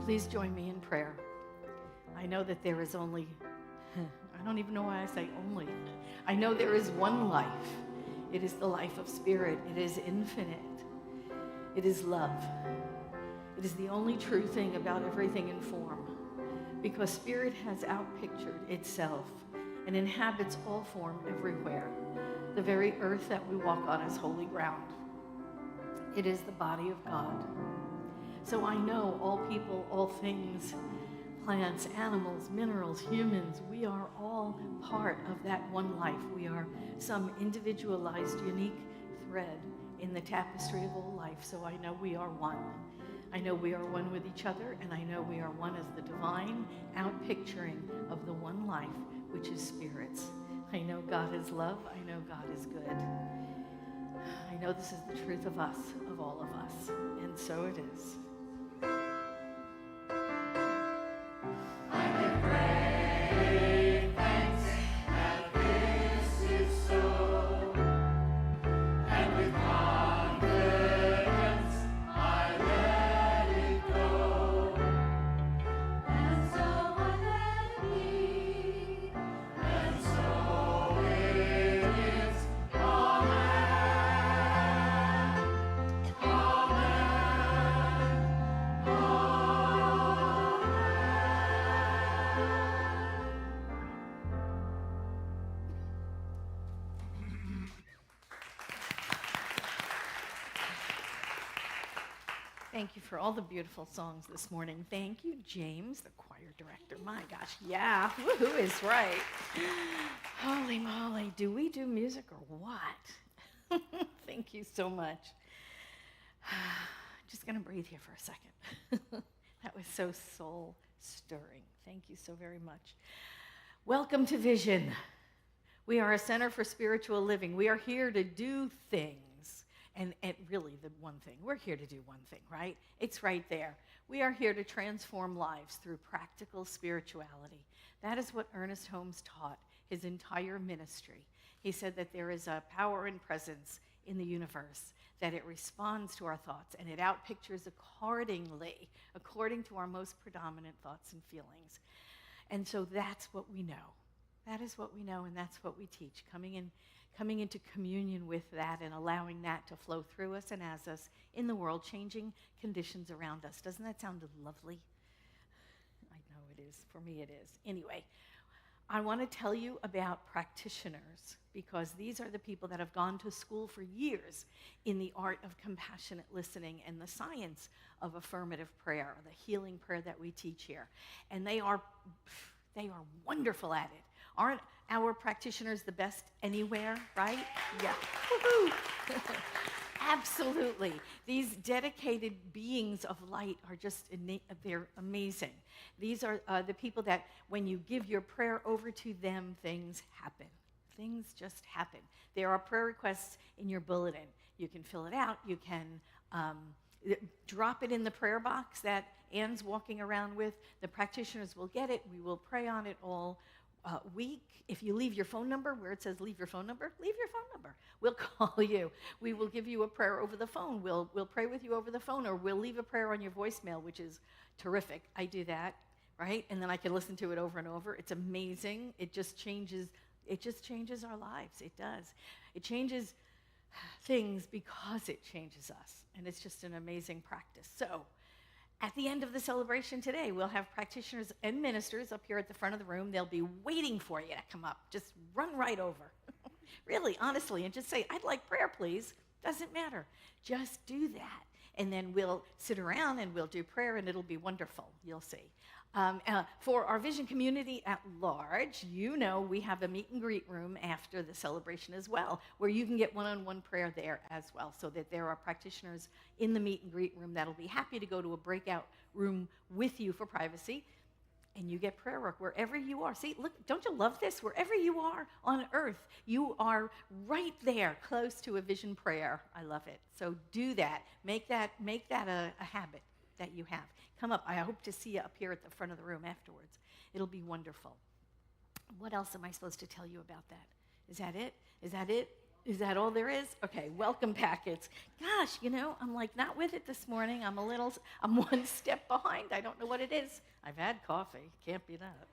Please join me in prayer. I know that there is only, I don't even know why I say only. I know there is one life. It is the life of spirit. It is infinite. It is love. It is the only true thing about everything in form, because spirit has outpictured itself and inhabits all form everywhere. The very earth that we walk on is holy ground. It is the body of God. So I know all people, all things, plants, animals, minerals, humans, we are all part of that one life. We are some individualized, unique thread in the tapestry of all life. So I know we are one. I know we are one with each other, and I know we are one as the divine outpicturing of the one life, which is spirits. I know God is love. I know God is good. I know this is the truth of us, of all of us, and so it is. Thank you for all the beautiful songs this morning. Thank you, James, the choir director. My gosh, yeah, woohoo is right. Holy moly, do we do music or what? Thank you so much. Just gonna breathe here for a second. That was so soul stirring. Thank you so very much. Welcome to Vision. We are a center for spiritual living. We are here to do things. And really, the one thing, we're here to do one thing, right? It's right there. We are here to transform lives through practical spirituality. That is what Ernest Holmes taught his entire ministry. He said that there is a power and presence in the universe, that it responds to our thoughts, and it outpictures according to our most predominant thoughts and feelings. And so that's what we know. That is what we know, and that's what we teach, coming into communion with that and allowing that to flow through us and as us in the world, changing conditions around us. Doesn't that sound lovely? I know it is. For me, it is. Anyway, I want to tell you about practitioners, because these are the people that have gone to school for years in the art of compassionate listening and the science of affirmative prayer, the healing prayer that we teach here. And they are wonderful at it. Aren't our practitioners the best anywhere, right? Yeah. Woo-hoo. Absolutely. These dedicated beings of light are just, they're amazing. These are the people that when you give your prayer over to them, things happen. Things just happen. There are prayer requests in your bulletin. You can fill it out. You can drop it in the prayer box that Anne's walking around with. The practitioners will get it. We will pray on it all week. If you leave your phone number where it says leave your phone number, leave your phone number. We'll call you. We will give you a prayer over the phone. We'll pray with you over the phone, or we'll leave a prayer on your voicemail, which is terrific. I do that, right? And then I can listen to it over and over. It's amazing. It just changes our lives. It does. It changes things because it changes us. And it's just an amazing practice. So at the end of the celebration today, we'll have practitioners and ministers up here at the front of the room. They'll be waiting for you to come up. Just run right over. Really, honestly, and just say, I'd like prayer, please. Doesn't matter. Just do that. And then we'll sit around and we'll do prayer, and it'll be wonderful. You'll see. For our Vision community at large, you know we have a meet and greet room after the celebration as well, where you can get one-on-one prayer there as well, so that there are practitioners in the meet and greet room that'll be happy to go to a breakout room with you for privacy, and you get prayer work wherever you are. See, look, don't you love this? Wherever you are on earth, you are right there, close to a Vision prayer. I love it. So do that. Make that a habit that you have. Come up. I hope to see you up here at the front of the room afterwards. It'll be wonderful. What else am I supposed to tell you about that? Is that it? Is that it? Is that all there is? Okay, welcome packets. Gosh, I'm like not with it this morning. I'm one step behind. I don't know what it is. I've had coffee. Can't be that.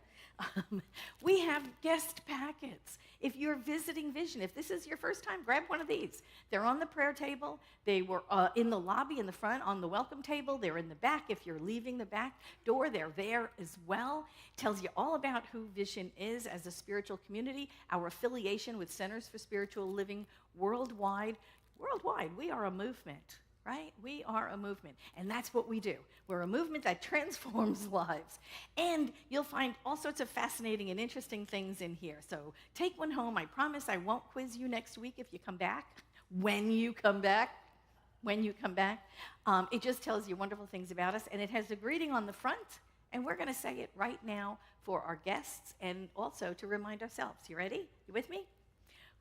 We have guest packets. If you're visiting Vision, if this is your first time, grab one of these. They're on the prayer table. They were in the lobby in the front on the welcome table. They're in the back. If you're leaving the back door, they're there as well. Tells you all about who Vision is as a spiritual community, our affiliation with Centers for Spiritual Living worldwide. Worldwide, we are a movement. Right? We are a movement, and that's what we do. We're a movement that transforms lives. And you'll find all sorts of fascinating and interesting things in here. So take one home. I promise I won't quiz you next week if you come back. When you come back. It just tells you wonderful things about us, and it has a greeting on the front, and we're going to say it right now for our guests and also to remind ourselves. You ready? You with me?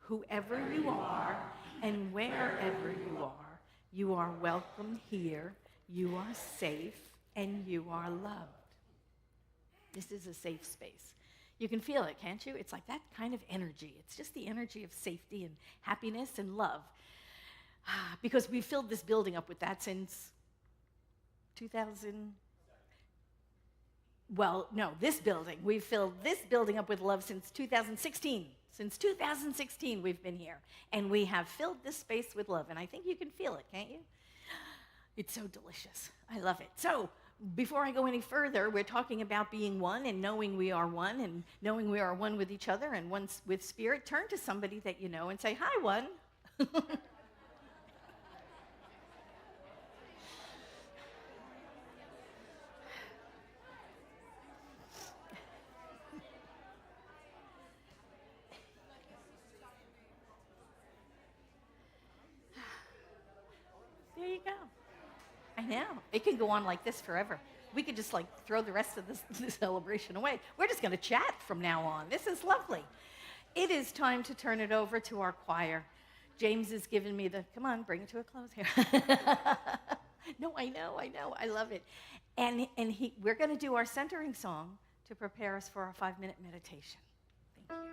Whoever you are and wherever you are, you are welcome here, you are safe, and you are loved. This is a safe space. You can feel it, can't you? It's like that kind of energy. It's just the energy of safety and happiness and love. Because we filled this building up with that since 2000. Well, no, this building. We've filled this building up with love since 2016. Since 2016, we've been here, and we have filled this space with love, and I think you can feel it, can't you? It's so delicious. I love it. So before I go any further, we're talking about being one and knowing we are one and knowing we are one with each other and one with Spirit. Turn to somebody that you know and say, hi, one. There you go. I know. It can go on like this forever. We could just throw the rest of this celebration away. We're just going to chat from now on. This is lovely. It is time to turn it over to our choir. James has given me come on, bring it to a close here. No, I know. I love it. And we're going to do our centering song to prepare us for our 5-minute meditation. Thank you.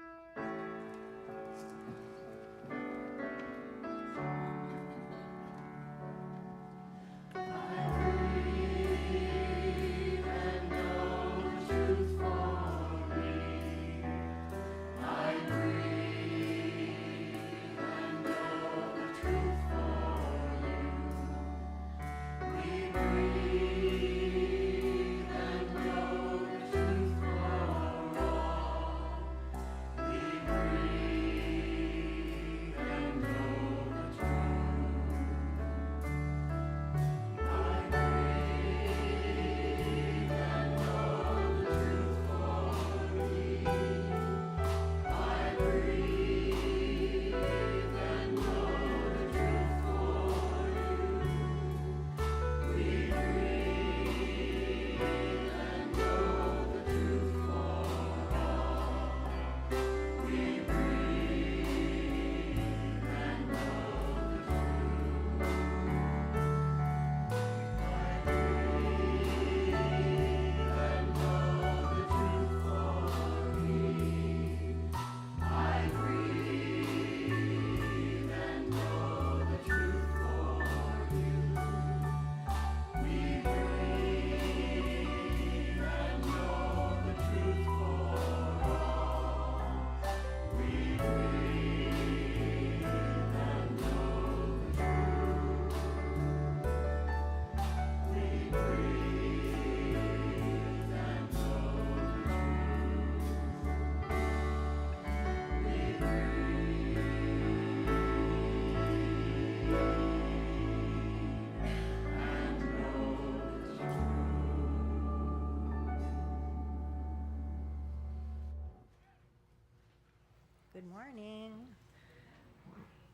Good morning.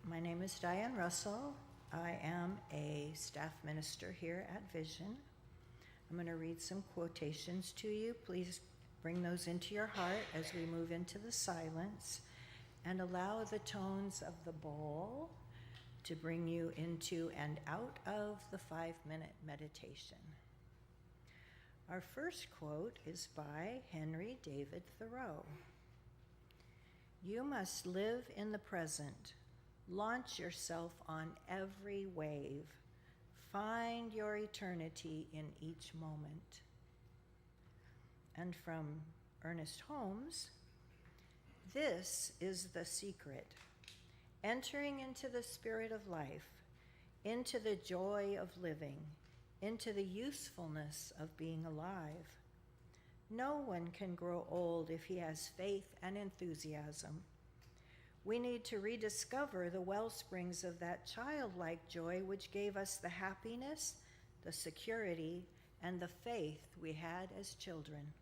My name is Diane Russell. I am a staff minister here at Vision. I'm going to read some quotations to you. Please bring those into your heart as we move into the silence and allow the tones of the bowl to bring you into and out of the 5-minute meditation. Our first quote is by Henry David Thoreau. You must live in the present, Launch yourself on every wave. Find your eternity in each moment. And from Ernest Holmes, this is the secret. Entering into the spirit of life, into the joy of living, into the usefulness of being alive. No one can grow old if he has faith and enthusiasm. We need to rediscover the well springs of that childlike joy which gave us the happiness, the security, and the faith we had as children.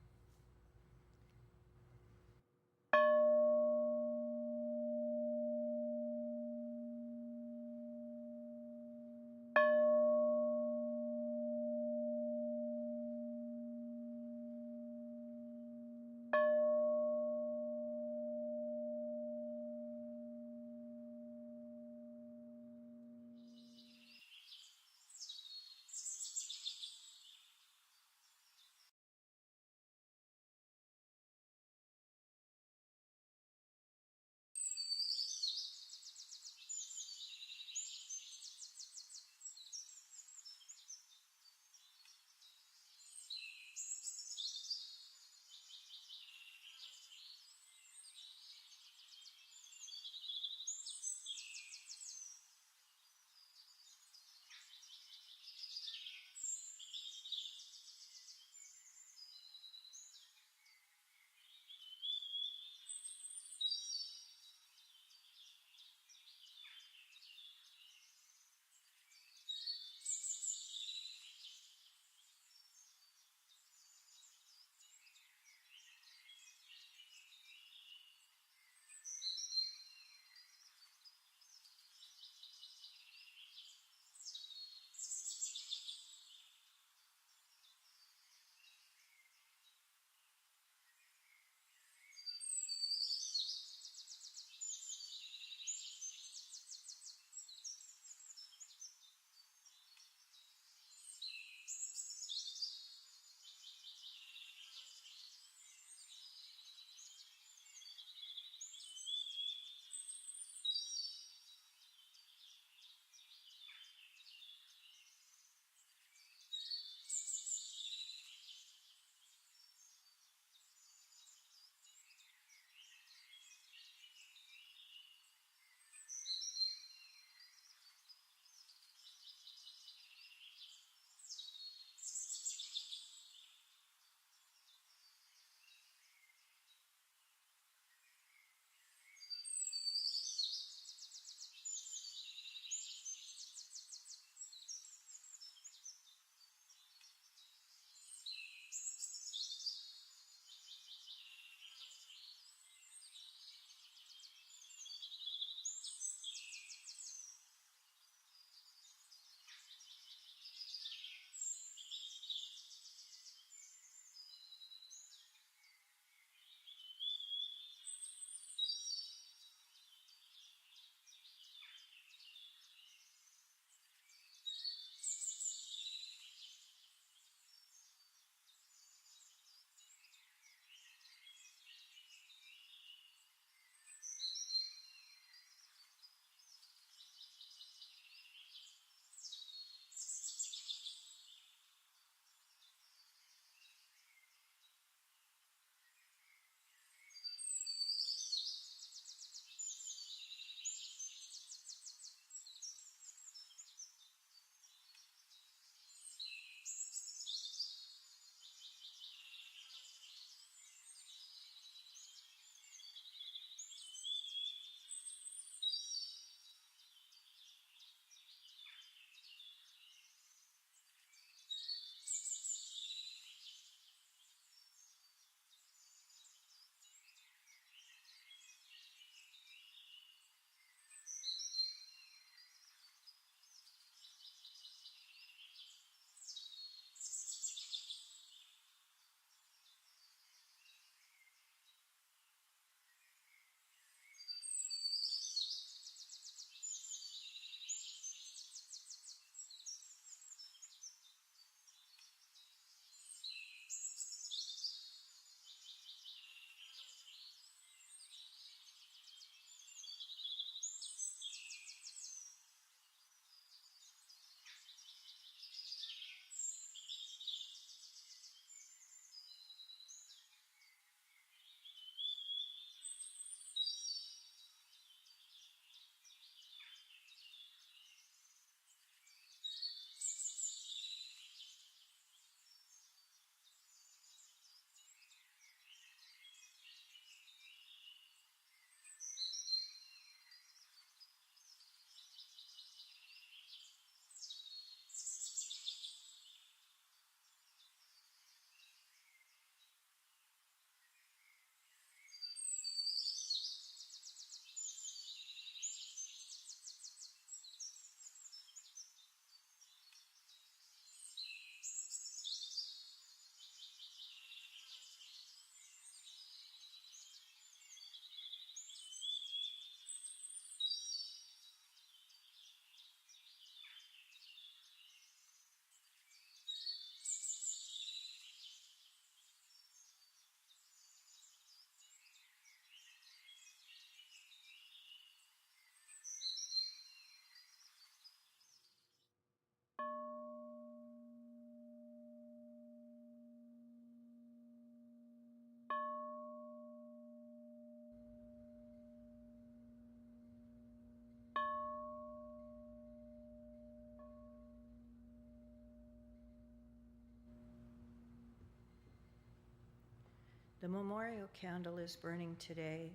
The memorial candle is burning today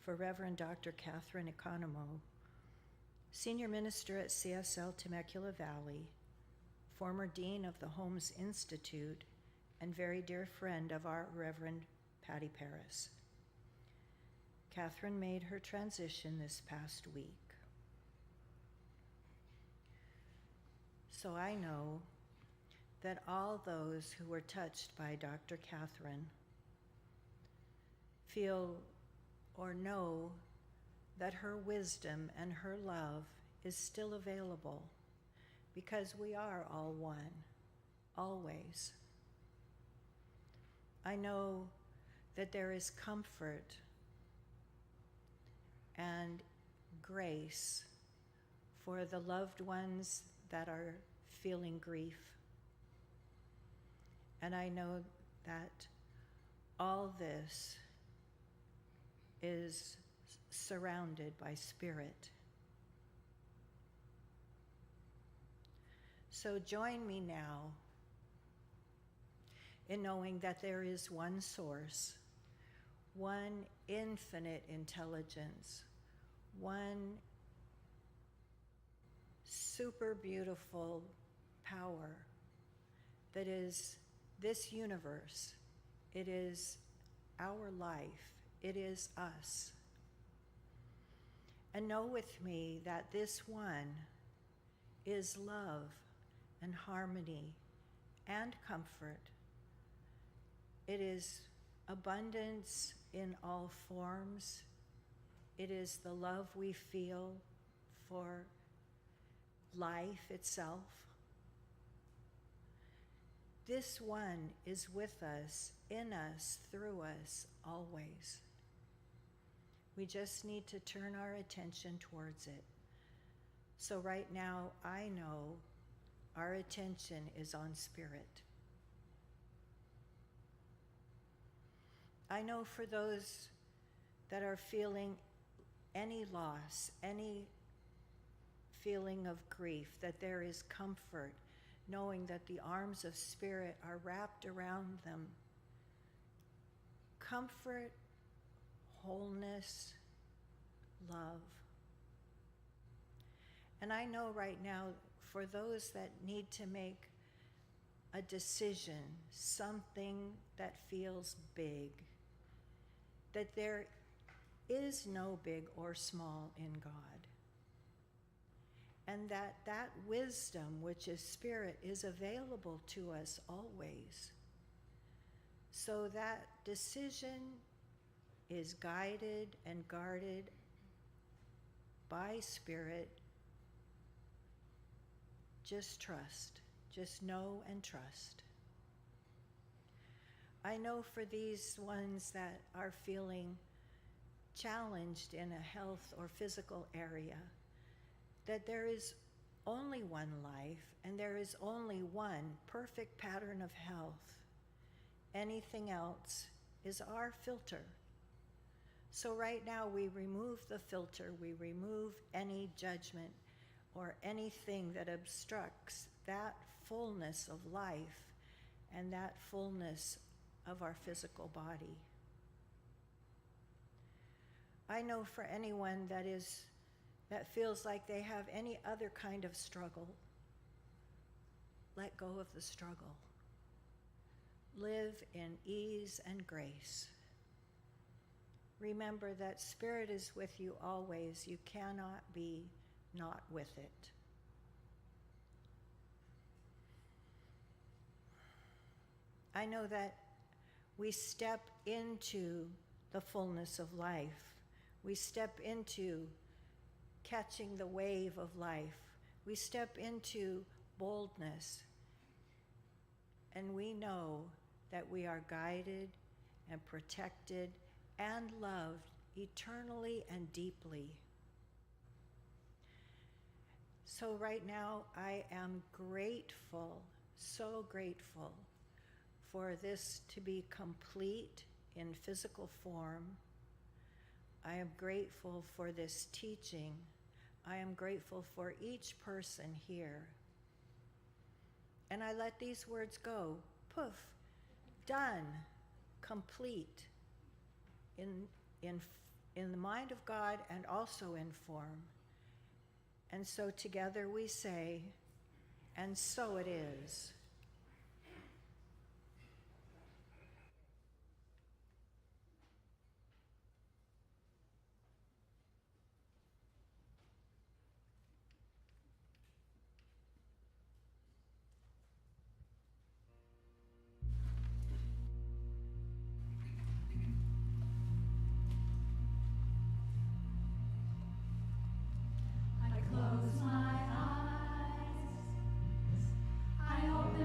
for Reverend Dr. Catherine Economo, Senior Minister at CSL Temecula Valley, former Dean of the Holmes Institute, and very dear friend of our Reverend Patti Paris. Catherine made her transition this past week. So I know that all those who were touched by Dr. Catherine feel or know that her wisdom and her love is still available, because we are all one, always. I know that there is comfort and grace for the loved ones that are feeling grief. And I know that all this is surrounded by spirit. So join me now in knowing that there is one source, one infinite intelligence, one super beautiful power that is this universe. It is our life. It is us. And know with me that this one is love and harmony and comfort. It is abundance in all forms. It is the love we feel for life itself. This one is with us, in us, through us, always. We just need to turn our attention towards it. So right now, I know our attention is on spirit. I know for those that are feeling any loss, any feeling of grief, that there is comfort, knowing that the arms of spirit are wrapped around them. Comfort, wholeness, love. And I know right now, for those that need to make a decision, something that feels big, that there is no big or small in God. And that wisdom, which is spirit, is available to us always. So that decision is guided and guarded by spirit. Just trust. Just know and trust. I know for these ones that are feeling challenged in a health or physical area, that there is only one life and there is only one perfect pattern of health. Anything else is our filter. So right now we remove the filter, we remove any judgment or anything that obstructs that fullness of life and that fullness of our physical body. I know for anyone that feels like they have any other kind of struggle, let go of the struggle. Live in ease and grace. Remember that spirit is with you always. You cannot be not with it. I know that we step into the fullness of life. We step into catching the wave of life. We step into boldness. And we know that we are guided and protected and loved eternally and deeply. So right now, I am grateful, so grateful for this to be complete in physical form. I am grateful for this teaching. I am grateful for each person here. And I let these words go. Poof, done. complete in, in, in the mind of God and also in form. And so together we say, and so it is. I close my eyes, I open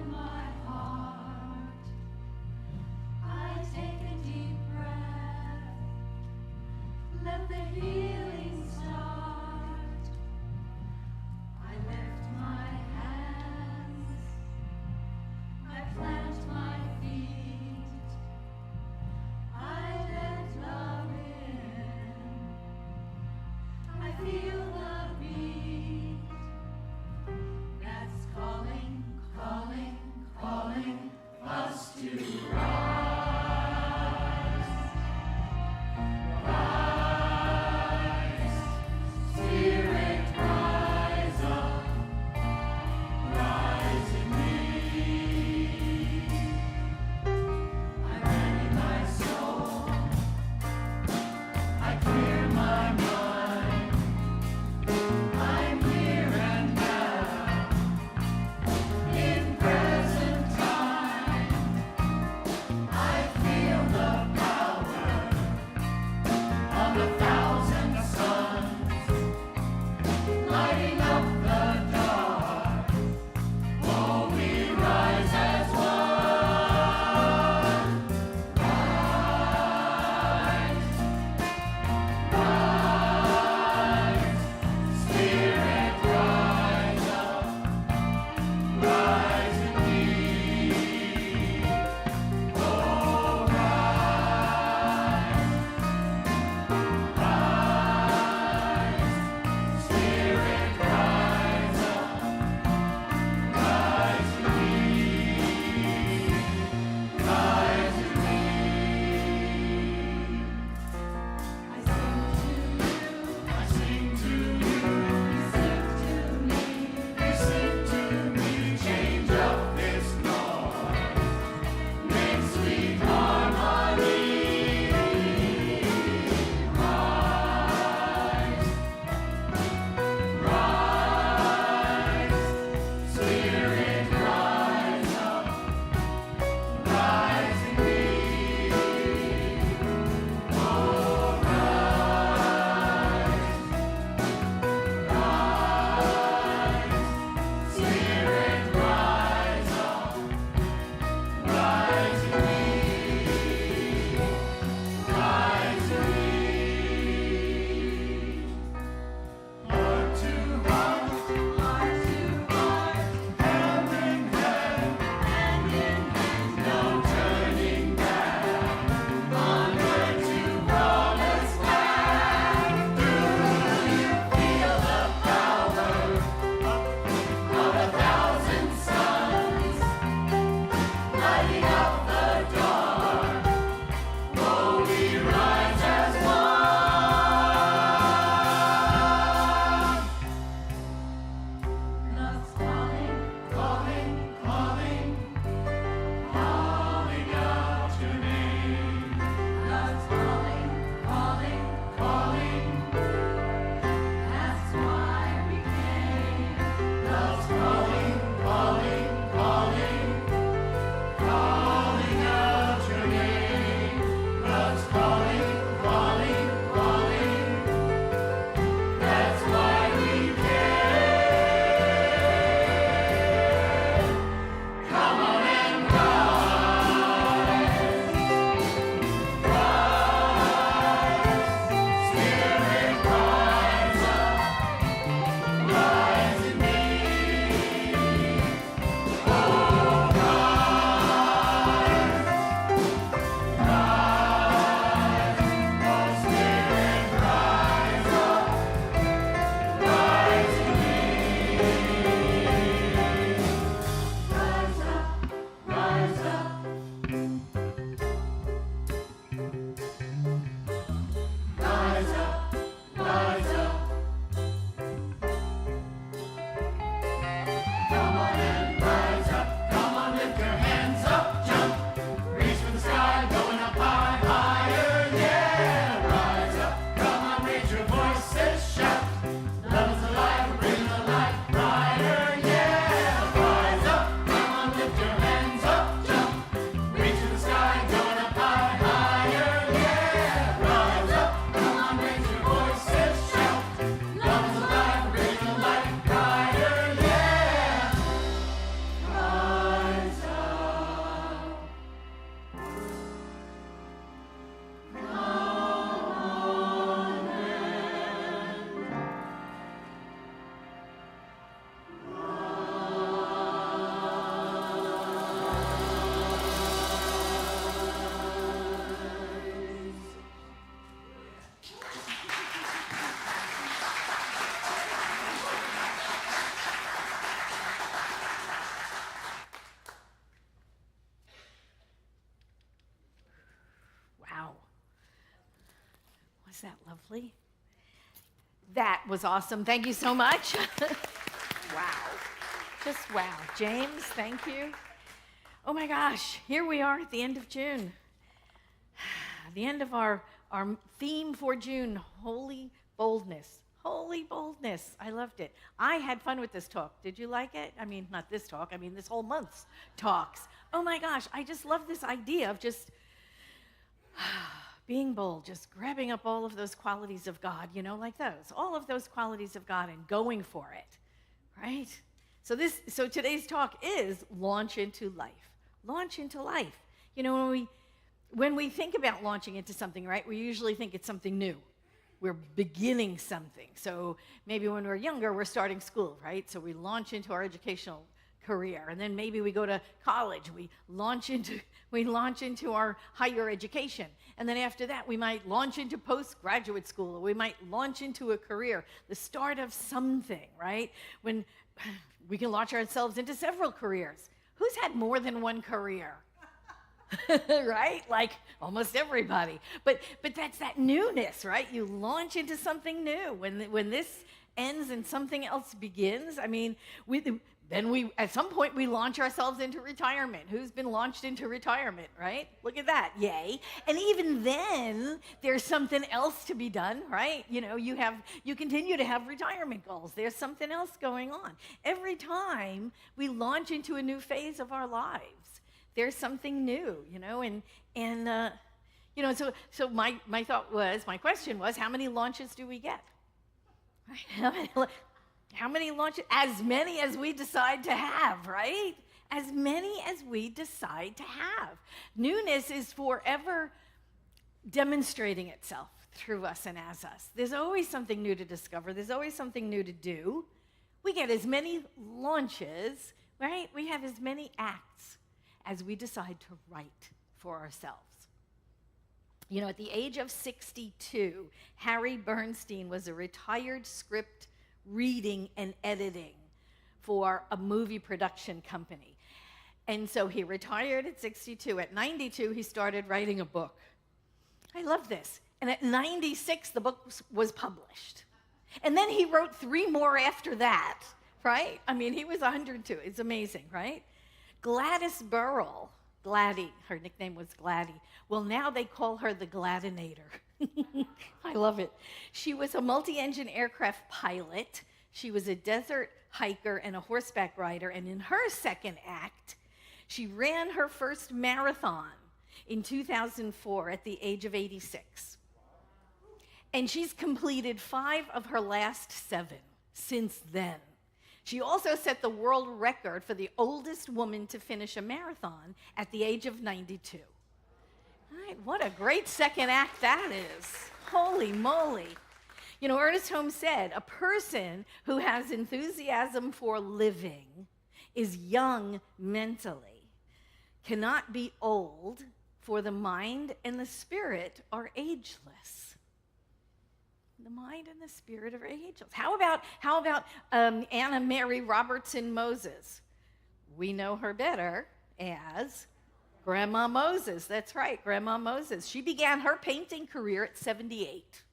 Was that lovely? That was awesome. Thank you so much. Wow. Just wow. James, thank you. Oh my gosh, here we are at the end of June. The end of our theme for June, Holy Boldness. Holy Boldness. I loved it. I had fun with this talk. Did you like it? I mean, not this talk. I mean, this whole month's talks. Oh my gosh, I just love this idea of just being bold, just grabbing up all of those qualities of God, like those. All of those qualities of God and going for it, right? So today's talk is launch into life. Launch into life. When we think about launching into something, right, we usually think it's something new. We're beginning something. So maybe when we're younger, we're starting school, right? So we launch into our educational career, and then maybe we go to college. We launch into our higher education, and then after that, we might launch into postgraduate school, or we might launch into a career. The start of something, right? When we can launch ourselves into several careers. Who's had more than one career? Right? Like almost everybody. But that's that newness, right? You launch into something new. When this ends and something else begins, I mean, then at some point we launch ourselves into retirement. Who's been launched into retirement, right? Look at that, yay. And even then, there's something else to be done, right? You continue to have retirement goals. There's something else going on. Every time we launch into a new phase of our lives, there's something new, so my question was, how many launches do we get? How many launches? As many as we decide to have, right? As many as we decide to have. Newness is forever demonstrating itself through us and as us. There's always something new to discover. There's always something new to do. We get as many launches, right? We have as many acts as we decide to write for ourselves. At the age of 62, Harry Bernstein was a retired script reading and editing for a movie production company. And so he retired at 62. At 92, he started writing a book. I love this. And at 96, the book was published. And then he wrote 3 more after that, right? I mean, he was 102. It's amazing, right? Gladys Burrell, Gladdy, her nickname was Gladdy. Well, now they call her the Gladinator. I love it. She was a multi-engine aircraft pilot. She was a desert hiker and a horseback rider. And in her second act, she ran her first marathon in 2004 at the age of 86. And she's completed 5 of her last 7 since then. She also set the world record for the oldest woman to finish a marathon at the age of 92. All right, what a great second act that is. Holy moly. Ernest Holmes said, a person who has enthusiasm for living is young mentally, cannot be old, for the mind and the spirit are ageless. The mind and the spirit are ageless. How about Anna Mary Robertson Moses? We know her better as Grandma Moses. That's right, Grandma Moses. She began her painting career at 78.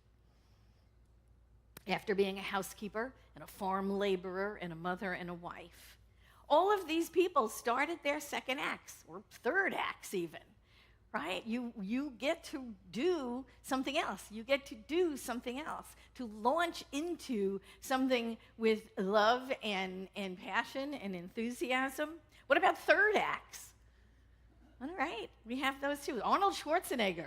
After being a housekeeper and a farm laborer and a mother and a wife. All of these people started their second acts, or third acts even. Right? You get to do something else. You get to do something else. To launch into something with love and passion and enthusiasm. What about third acts? All right, we have those too. Arnold Schwarzenegger,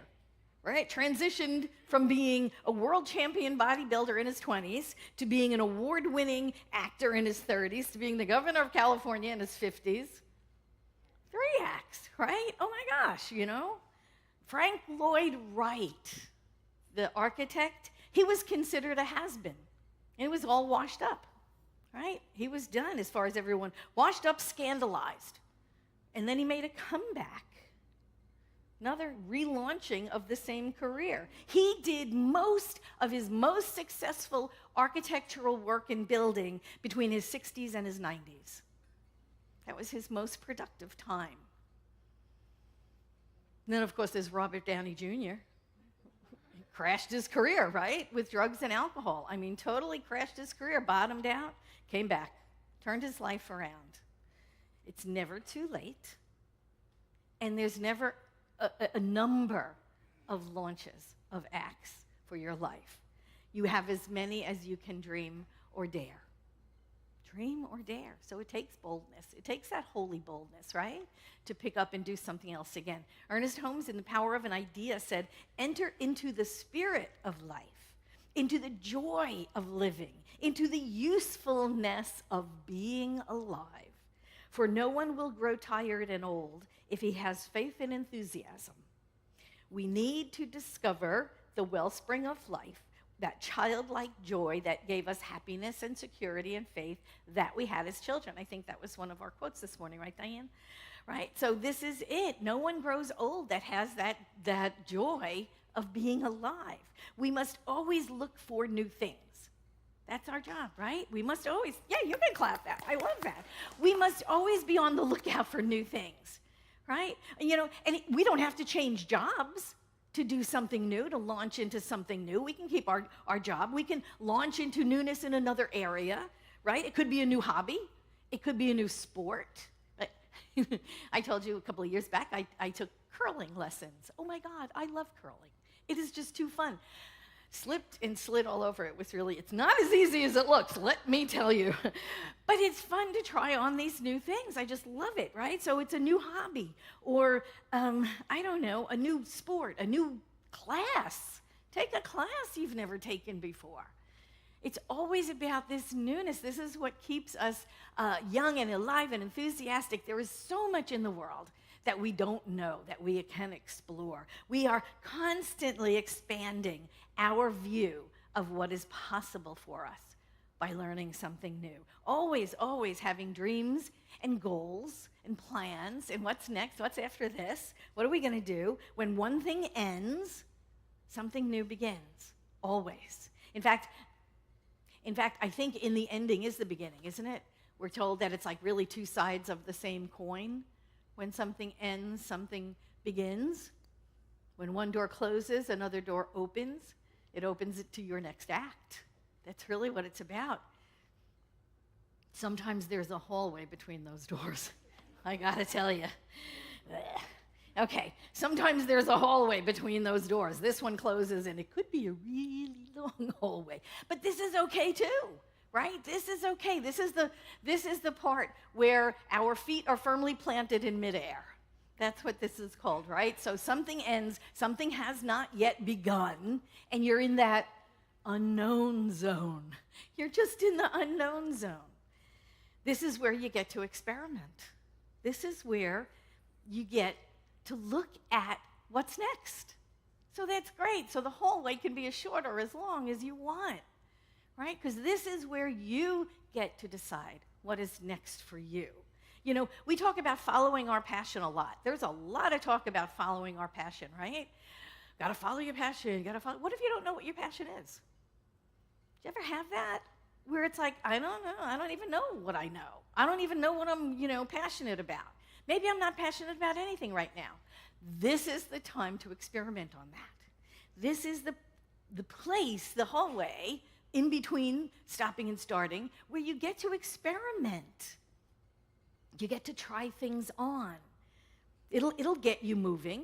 right? Transitioned from being a world champion bodybuilder in his 20s to being an award-winning actor in his 30s to being the governor of California in his 50s. 3 acts, right? Oh my gosh, Frank Lloyd Wright, the architect, he was considered a has-been. It was all washed up, right? He was done as far as everyone, washed up, scandalized. And then he made a comeback. Another relaunching of the same career. He did most of his most successful architectural work in building between his 60s and his 90s. That was his most productive time. And then, of course, there's Robert Downey Jr., crashed his career, right? With drugs and alcohol. I mean, totally crashed his career, bottomed out, came back, turned his life around. It's never too late. And there's never a number of launches of acts for your life. You have as many as you can dream or dare. Dream or dare. So it takes boldness. It takes that holy boldness, right? To pick up and do something else again. Ernest Holmes, in The Power of an Idea, said, enter into the spirit of life, into the joy of living, into the usefulness of being alive. For no one will grow tired and old if he has faith and enthusiasm. We need to discover the wellspring of life, that childlike joy that gave us happiness and security and faith that we had as children. I think that was one of our quotes this morning, right, Diane? Right? So this is it. No one grows old that has that joy of being alive. We must always look for new things. That's our job, right? We must always, yeah, you can clap that. I love that. We must always be on the lookout for new things, right? You know, and we don't have to change jobs to do something new, to launch into something new. We can keep our job. We can launch into newness in another area, right? It could be a new hobby. It could be a new sport. I told you a couple of years back, I took curling lessons. Oh my God, I love curling. It is just too fun. Slipped and slid all over. It's not as easy as it looks, let me tell you. But it's fun to try on these new things. I just love it, right? So it's a new hobby or, I don't know, a new sport, a new class. Take a class you've never taken before. It's always about this newness. This is what keeps us young and alive and enthusiastic. There is so much in the world that we don't know, that we can explore. We are constantly expanding our view of what is possible for us by learning something new. Always, always having dreams and goals and plans and what's next, what's after this, what are we going to do? When one thing ends, something new begins, always. In fact, I think in the ending is the beginning, isn't it? We're told that it's like really two sides of the same coin. When something ends, something begins. When one door closes, another door opens. It opens it to your next act. That's really what it's about. Sometimes there's a hallway between those doors. I gotta tell you. Okay, sometimes there's a hallway between those doors. This one closes, and it could be a really long hallway. But this is okay too. Right? This is okay. This is the part where our feet are firmly planted in midair. That's what this is called, right? So something ends, something has not yet begun, and you're in that unknown zone. You're just in the unknown zone. This is where you get to experiment. This is where you get to look at what's next. So that's great. So the hallway can be as short or as long as you want. Right? Because this is where you get to decide what is next for you. You know, we talk about following our passion a lot. There's a lot of talk about following our passion, right? Got to follow your passion. Got to follow. What if you don't know what your passion is? Do you ever have that? Where it's like, I don't know. I don't even know what I know. I don't even know what I'm, passionate about. Maybe I'm not passionate about anything right now. This is the time to experiment on that. This is the place, the hallway, in between stopping and starting, where you get to experiment. You get to try things on. It'll get you moving.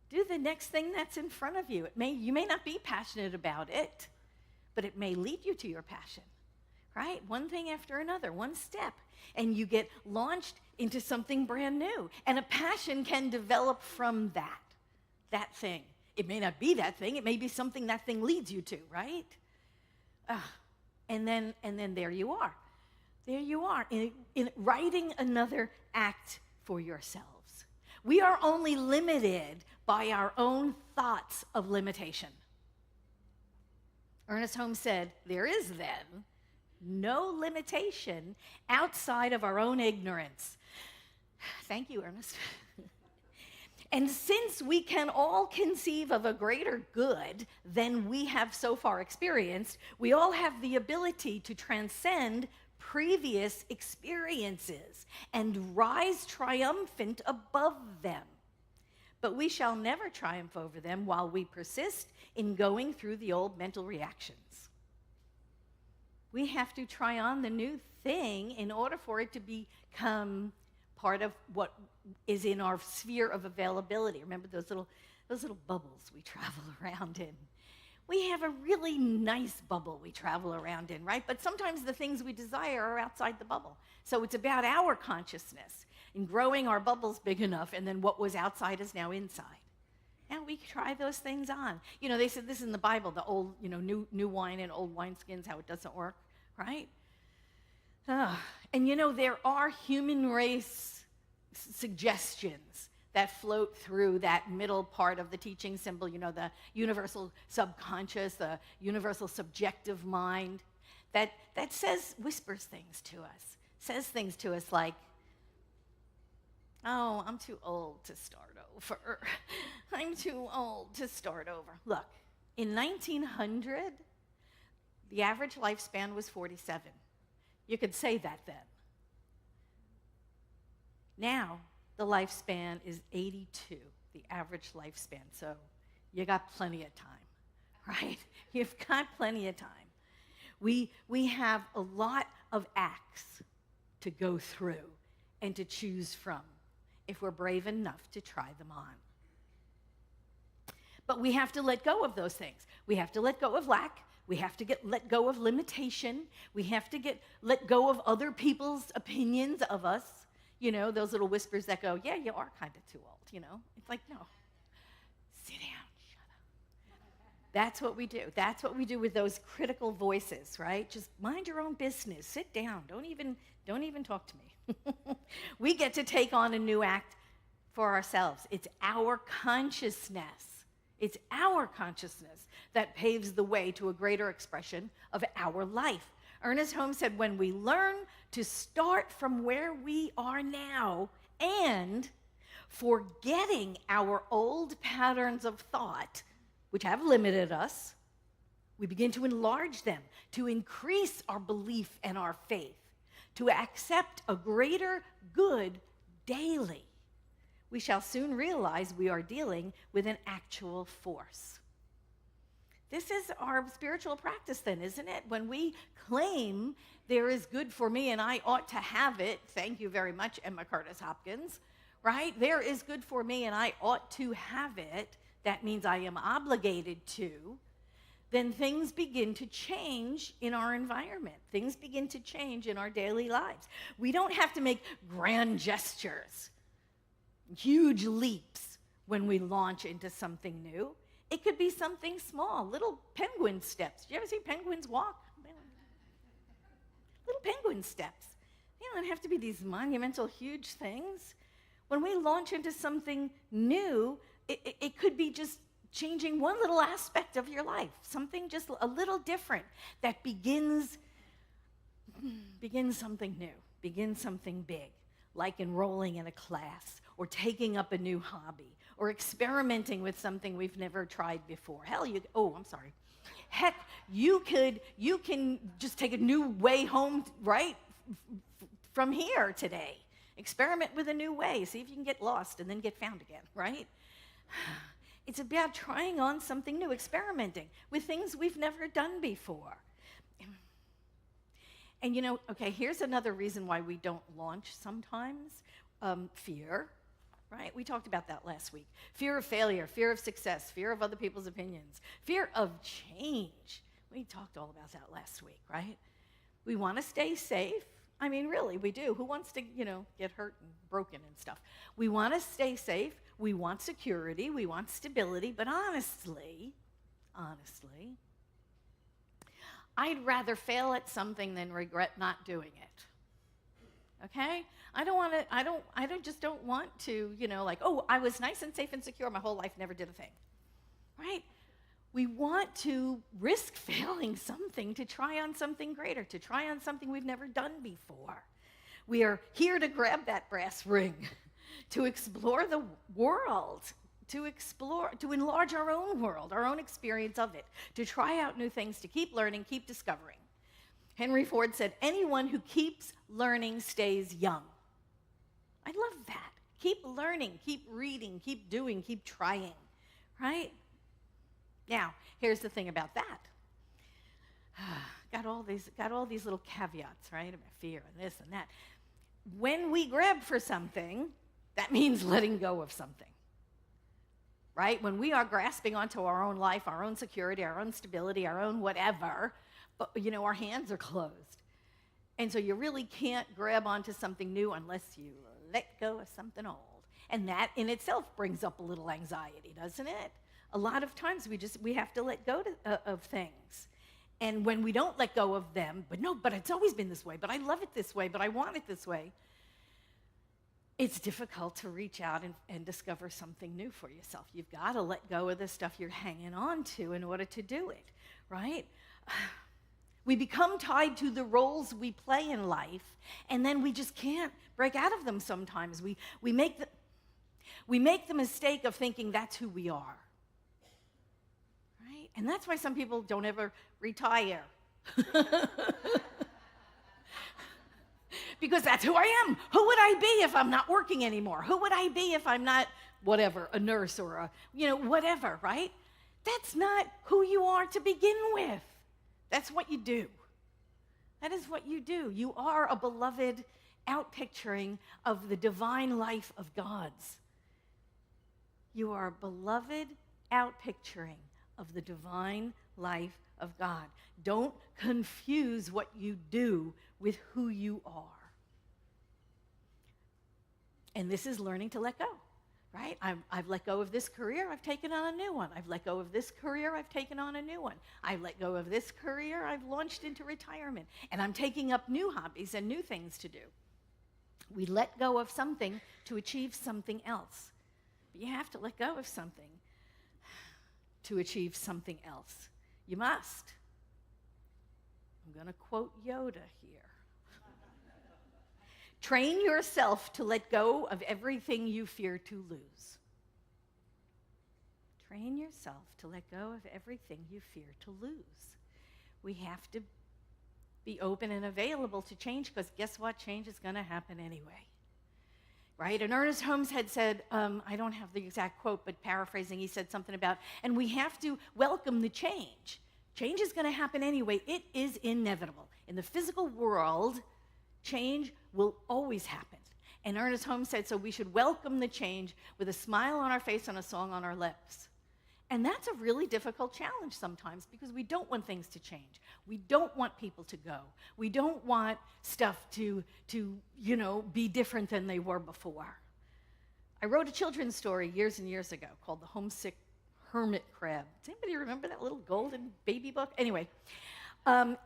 Do the next thing that's in front of you. You may not be passionate about it, but it may lead you to your passion, right? One thing after another, one step, and you get launched into something brand new. And a passion can develop from that thing. It may not be that thing. It may be something that thing leads you to, right? And then there you are. There you are, in writing another act for yourselves. We are only limited by our own thoughts of limitation. Ernest Holmes said, there is then no limitation outside of our own ignorance. Thank you, Ernest. And since we can all conceive of a greater good than we have so far experienced, we all have the ability to transcend previous experiences and rise triumphant above them. but we shall never triumph over them while we persist in going through the old mental reactions. We have to try on the new thing in order for it to become part of what is in our sphere of availability. Remember those little bubbles we travel around in? We have a really nice bubble we travel around in, right? But sometimes the things we desire are outside the bubble. So it's about our consciousness and growing our bubbles big enough, and then what was outside is now inside. Now we try those things on. You know, they said this in the Bible, the old, new wine in old wineskins, how it doesn't work, right? And there are human race suggestions that float through that middle part of the teaching symbol, the universal subconscious, the universal subjective mind, that whispers things to us, says things to us like, oh, I'm too old to start over. I'm too old to start over. Look, in 1900, the average lifespan was 47. You could say that then. Now, the lifespan is 82, the average lifespan. So you got plenty of time, right? You've got plenty of time. We have a lot of acts to go through and to choose from if we're brave enough to try them on. But we have to let go of those things. We have to let go of lack. We have to let go of limitation. We have to let go of other people's opinions of us. Those little whispers that go, yeah, you are kind of too old, It's like, no, sit down, shut up. That's what we do. That's what we do with those critical voices, right? Just mind your own business. Sit down. Don't even talk to me. We get to take on a new act for ourselves. It's our consciousness. It's our consciousness that paves the way to a greater expression of our life. Ernest Holmes said, when we learn to start from where we are now and forgetting our old patterns of thought, which have limited us, we begin to enlarge them, to increase our belief and our faith, to accept a greater good daily. We shall soon realize we are dealing with an actual force. This is our spiritual practice then, isn't it? When we claim there is good for me and I ought to have it, thank you very much, Emma Curtis Hopkins, right? There is good for me and I ought to have it. That means I am obligated to. Then things begin to change in our environment. Things begin to change in our daily lives. We don't have to make grand gestures, huge leaps when we launch into something new. It could be something small, little penguin steps. Do you ever see penguins walk? Little penguin steps. They don't have to be these monumental, huge things. When we launch into something new, it could be just changing one little aspect of your life, something just a little different that begins something new, begins something big, like enrolling in a class or taking up a new hobby or experimenting with something we've never tried before. Heck, you can just take a new way home, right, from here today. Experiment with a new way. See if you can get lost and then get found again, right? It's about trying on something new, experimenting with things we've never done before. And here's another reason why we don't launch sometimes. Fear, right? We talked about that last week. Fear of failure, fear of success, fear of other people's opinions, fear of change. We talked all about that last week, right? We want to stay safe. I mean, really, we do. Who wants to, get hurt and broken and stuff? We want to stay safe. We want security. We want stability. But honestly, I'd rather fail at something than regret not doing it. Okay? I just don't want to, I was nice and safe and secure my whole life, never did a thing. Right? We want to risk failing something to try on something greater, to try on something we've never done before. We are here to grab that brass ring, to explore the world, to enlarge our own world, our own experience of it, to try out new things, to keep learning, keep discovering. Henry Ford said, anyone who keeps learning stays young. I love that. Keep learning, keep reading, keep doing, keep trying, right? Now, here's the thing about that. Got all these little caveats, right, about fear and this and that. When we grab for something, that means letting go of something, right? When we are grasping onto our own life, our own security, our own stability, our own whatever, but, our hands are closed. And so you really can't grab onto something new unless you let go of something old. And that in itself brings up a little anxiety, doesn't it? A lot of times we have to let go of things. And when we don't let go of them, but it's always been this way, but I love it this way, but I want it this way, it's difficult to reach out and discover something new for yourself. You've got to let go of the stuff you're hanging on to in order to do it, right? We become tied to the roles we play in life, and then we just can't break out of them sometimes. We make the mistake of thinking that's who we are, right? And that's why some people don't ever retire. Because that's who I am. Who would I be if I'm not working anymore? Who would I be if I'm not, whatever, a nurse or whatever, right? That's not who you are to begin with. That's what you do. That is what you do. You are a beloved outpicturing of the divine life of God's. You are a beloved outpicturing of the divine life of God. Don't confuse what you do with who you are. And this is learning to let go, right? I've let go of this career, I've taken on a new one. I've let go of this career, I've taken on a new one. I've let go of this career, I've launched into retirement. And I'm taking up new hobbies and new things to do. We let go of something to achieve something else. But you have to let go of something to achieve something else. You must. I'm going to quote Yoda here. Train yourself to let go of everything you fear to lose. Train yourself to let go of everything you fear to lose. We have to be open and available to change, because guess what? Change is going to happen anyway. Right? And Ernest Holmes had said, I don't have the exact quote, but paraphrasing, he said something about, and we have to welcome the change. Change is going to happen anyway. It is inevitable. In the physical world, change will always happen. And Ernest Holmes said, so we should welcome the change with a smile on our face and a song on our lips. And that's a really difficult challenge sometimes, because we don't want things to change. We don't want people to go. We don't want stuff to be different than they were before. I wrote a children's story years and years ago called The Homesick Hermit Crab. Does anybody remember that little golden baby book? Anyway,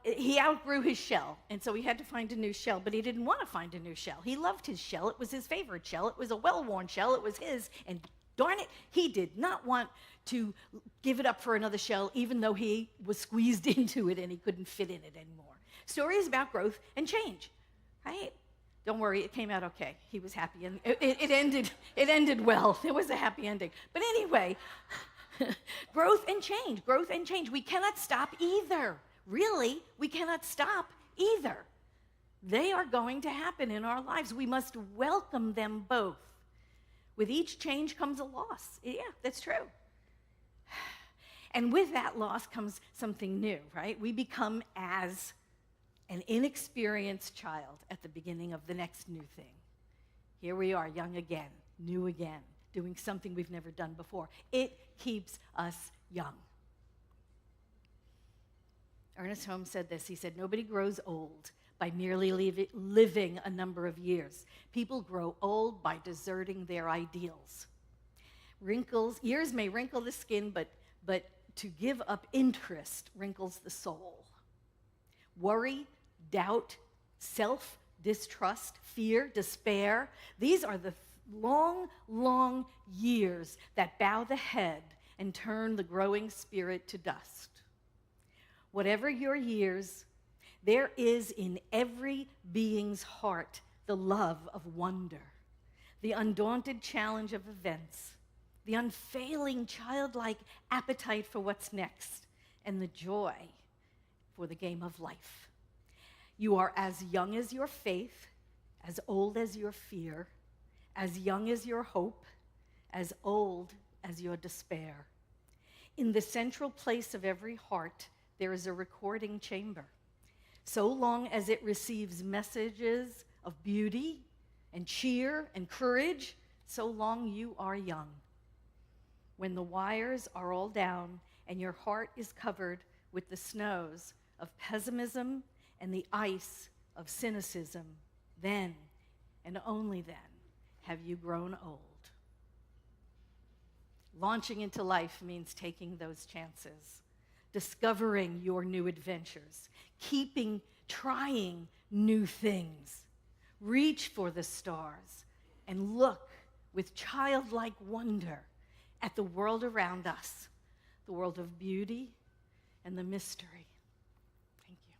he outgrew his shell, and so he had to find a new shell, but he didn't want to find a new shell. He loved his shell. It was his favorite shell. It was a well-worn shell. It was his, and darn it, he did not want to give it up for another shell, even though he was squeezed into it and he couldn't fit in it anymore. Stories about growth and change, right? Don't worry, it came out okay. He was happy, and it ended well. There was a happy ending. But anyway, growth and change. We cannot stop either. Really, we cannot stop either. They are going to happen in our lives. We must welcome them both. With each change comes a loss. Yeah, that's true. And with that loss comes something new, right? We become as an inexperienced child at the beginning of the next new thing. Here we are, young again, new again, doing something we've never done before. It keeps us young. Ernest Holmes said this. He said, nobody grows old by merely living a number of years. People grow old by deserting their ideals. Years may wrinkle the skin, but to give up interest wrinkles the soul. Worry, doubt, self-distrust, fear, despair, these are the long, long years that bow the head and turn the growing spirit to dust. Whatever your years, there is in every being's heart the love of wonder, the undaunted challenge of events, the unfailing childlike appetite for what's next, and the joy for the game of life. You are as young as your faith, as old as your fear, as young as your hope, as old as your despair. In the central place of every heart, there is a recording chamber. So long as it receives messages of beauty and cheer and courage, so long you are young. When the wires are all down and your heart is covered with the snows of pessimism and the ice of cynicism, then, and only then, have you grown old. Launching into life means taking those chances, discovering your new adventures, trying new things. Reach for the stars and look with childlike wonder at the world around us, the world of beauty and the mystery. Thank you.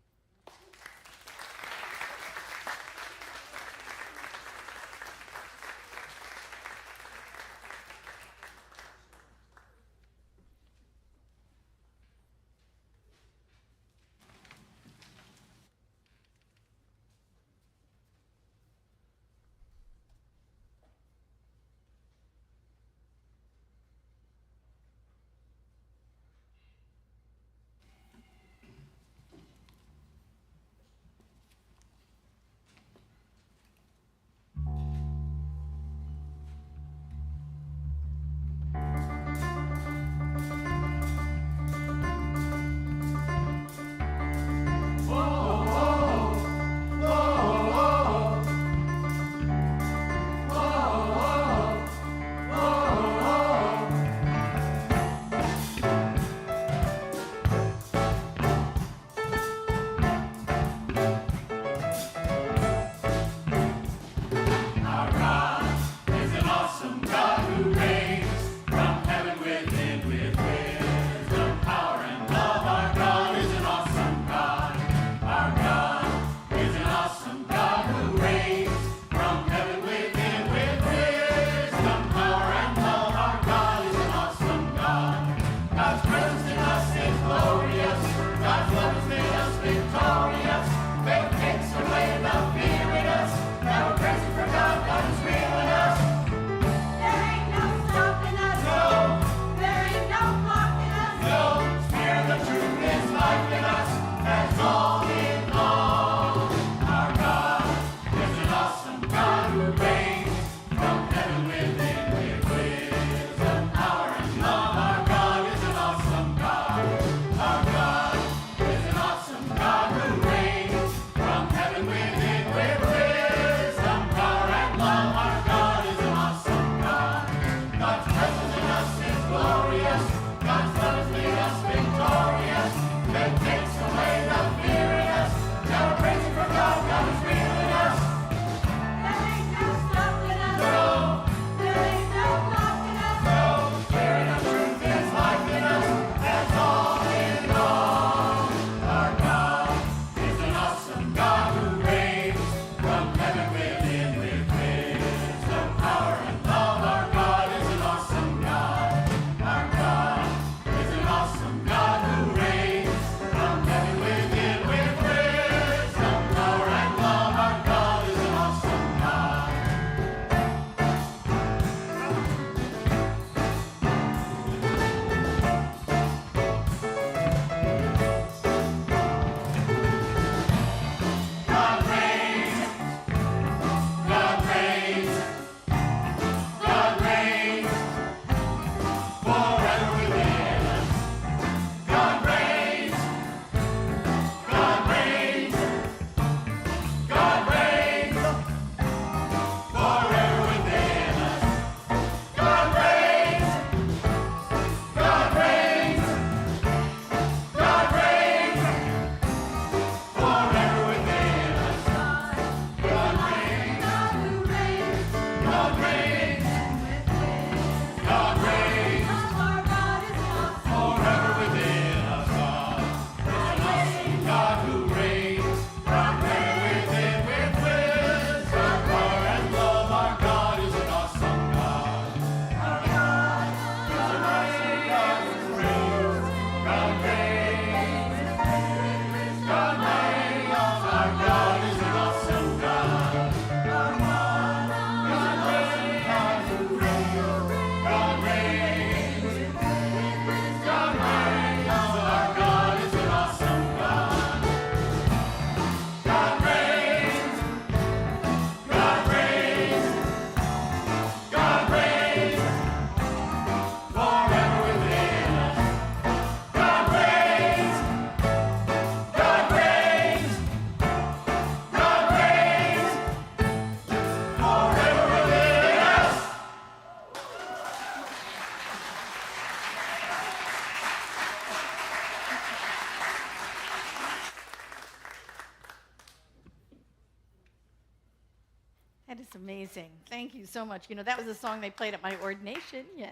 amazing. Thank you so much. You know, that was a song they played at my ordination. Yes.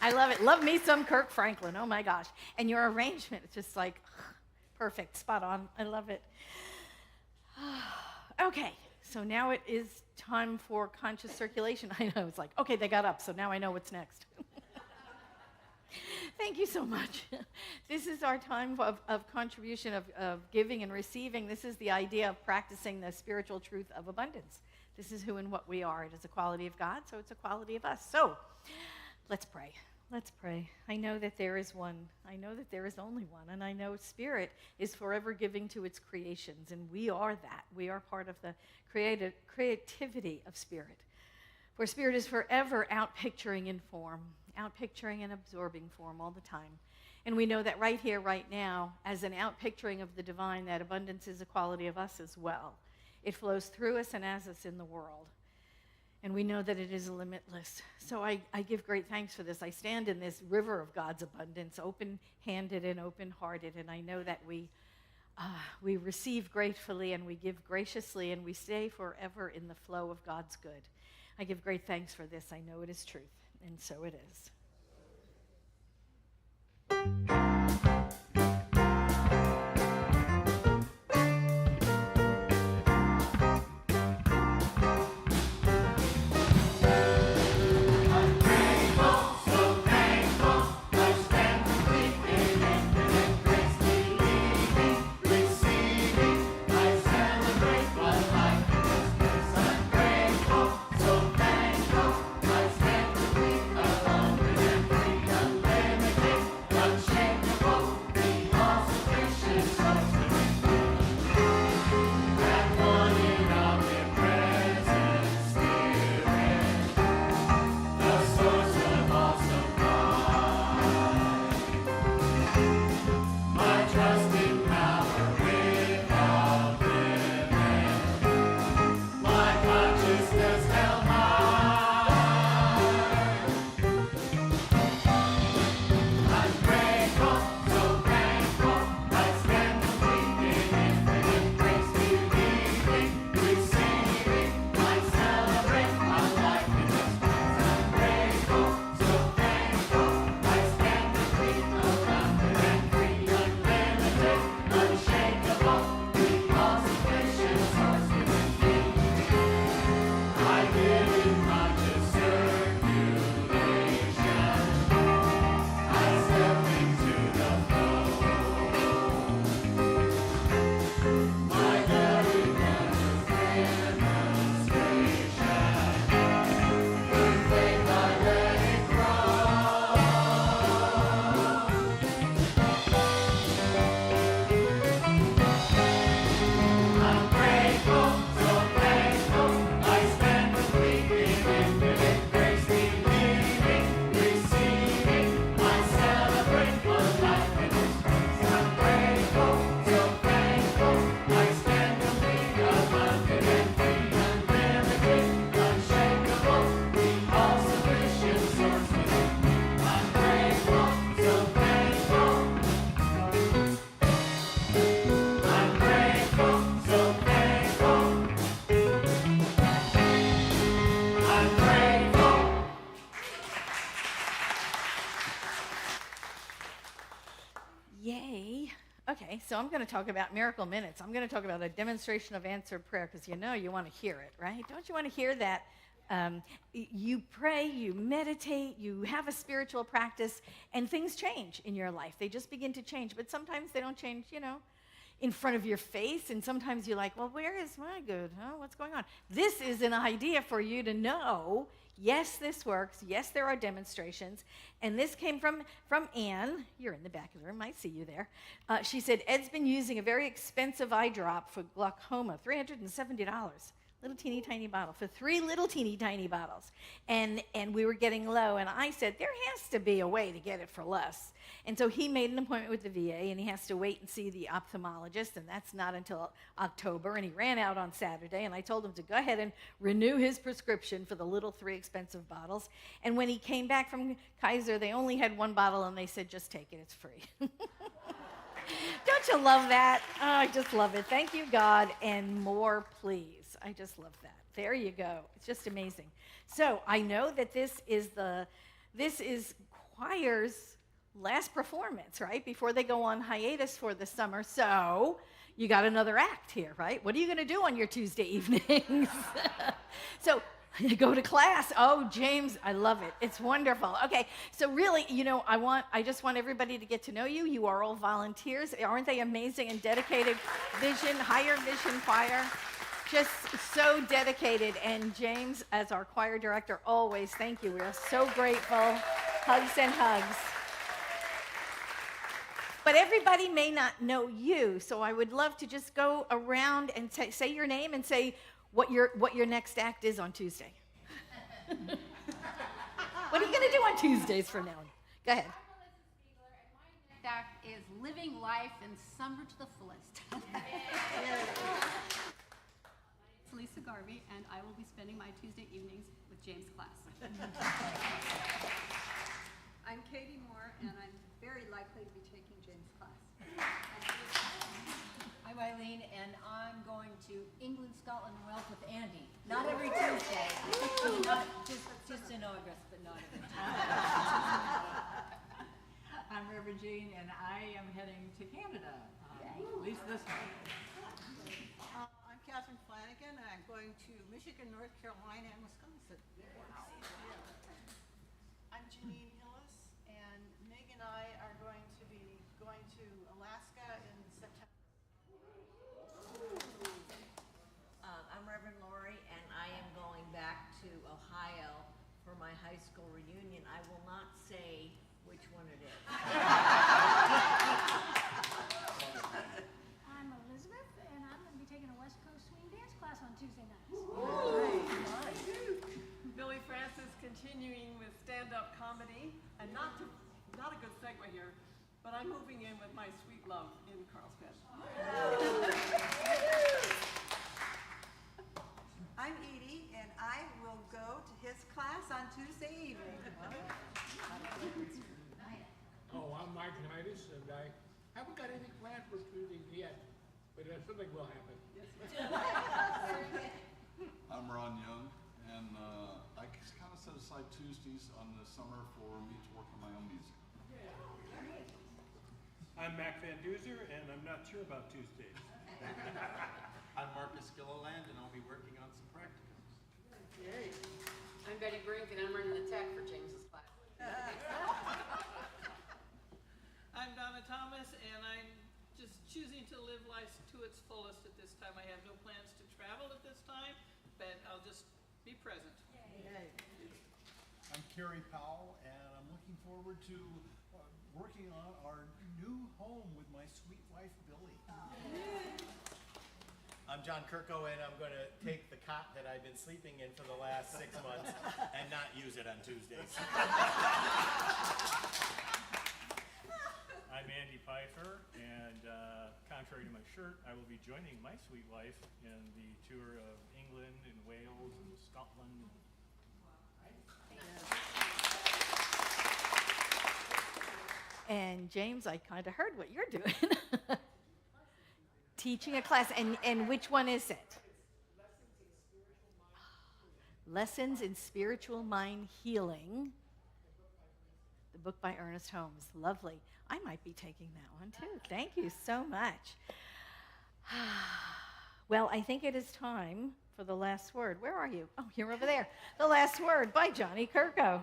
I love it. Love me some Kirk Franklin. Oh, my gosh. And your arrangement, it's just like perfect, spot on. I love it. Okay, so now it is time for conscious circulation. I know, it's like, okay, they got up, so now I know what's next. Thank you so much. This is our time of contribution, of giving and receiving. This is the idea of practicing the spiritual truth of abundance. This is who and what we are. It is a quality of God, so it's a quality of us. So let's pray. Let's pray. I know that there is one. I know that there is only one. And I know Spirit is forever giving to its creations. And we are that. We are part of the creativity of Spirit. For Spirit is forever outpicturing in form, outpicturing and absorbing form all the time. And we know that right here, right now, as an outpicturing of the divine, that abundance is a quality of us as well. It flows through us and as us in the world. And we know that it is limitless. So I give great thanks for this. I stand in this river of God's abundance, open-handed and open-hearted, and I know that we receive gratefully and we give graciously and we stay forever in the flow of God's good. I give great thanks for this. I know it is truth, and so it is. Yay. Okay, so I'm going to talk about miracle minutes. I'm going to talk about a demonstration of answered prayer because you know you want to hear it, right? Don't you want to hear that? You pray, you meditate, you have a spiritual practice, and things change in your life. They just begin to change, but sometimes they don't change, in front of your face, and sometimes you're like, well, where is my good? Huh? What's going on? This is an idea for you to know, yes, this works. Yes, there are demonstrations. And this came from Anne. You're in the back of the room. I see you there. She said, Ed's been using a very expensive eye drop for glaucoma, $370. Little teeny tiny bottle, for 3 little teeny tiny bottles. And we were getting low, and I said, there has to be a way to get it for less. And so he made an appointment with the VA, and he has to wait and see the ophthalmologist, and that's not until October, and he ran out on Saturday, and I told him to go ahead and renew his prescription for the little 3 expensive bottles. And when he came back from Kaiser, they only had 1 bottle, and they said, just take it, it's free. Don't you love that? Oh, I just love it. Thank you, God, and more, please. I just love that. There you go. It's just amazing. So I know that this is choir's last performance, right? Before they go on hiatus for the summer. So you got another act here, right? What are you going to do on your Tuesday evenings? So you go to class. Oh, James, I love it. It's wonderful. Okay, so really, I just want everybody to get to know you. You are all volunteers. Aren't they amazing and dedicated? Higher Vision Choir. Just so dedicated. And James, as our choir director, always thank you. We are so grateful. Hugs and hugs. But everybody may not know you, so I would love to just go around and say your name and say what your next act is on Tuesday. What are you going to do on Tuesdays from now on? Go ahead. My next act is living life in summer to the fullest. It's Lisa Garvey, and I will be spending my Tuesday evenings with James' class. I'm Katie Moore, and I'm very likely to be taking James' class. I'm Eileen, and I'm going to England, Scotland, and Wales with Andy. Not every Tuesday. Not just in August, but not every Tuesday. I'm Reverend Jean, and I am heading to Canada, at least this time. I'm Catherine Flanagan, and I'm going to Michigan, North Carolina, and Wisconsin. I'm Janine Hillis, and Meg and I are going to be going to Alaska in September. I'm Reverend Lori, and I am going back to Ohio for my high school reunion. I will not say which one it is. I'm Elizabeth, and I'm going to be taking a West Coast swing dance class on Tuesday nights. Billy Francis continuing with stand-up comedy, and not a good segue here, but I'm moving in with my sweet love in Carlsbad. I'm Edie, and I will go to his class on Tuesday evening. Oh, I'm Mike Titus, and I haven't got anything planned for Tuesday yet, but something will happen. I'm Ron Young, and I kind of set aside Tuesdays on the summer for me to work on my own music. I'm Mac Van Duzer, and I'm not sure about Tuesdays. I'm Marcus Gilliland, and I'll be working on some practicums. I'm Betty Brink, and I'm running the tech for James's class. I'm Donna Thomas, and I'm just choosing to live life to its fullest at this time. I have no plans to travel at this time, but I'll just be present. I'm Kerry Powell, and I'm looking forward to working on our new home with my sweet wife, Billy. I'm John Kirko, and I'm going to take the cot that I've been sleeping in for the last 6 months and not use it on Tuesdays. I'm Andy Pfeiffer, and contrary to my shirt, I will be joining my sweet wife in the tour of England and Wales and Scotland. And James, I kind of heard what you're doing. Teaching a class, and which one is it? Lessons in Spiritual Mind Healing. The book by Ernest Holmes. Lovely. I might be taking that one too. Thank you so much. Well, I think it is time for the last word. Where are you? Oh, you're over there. The last word by Johnny Kirko.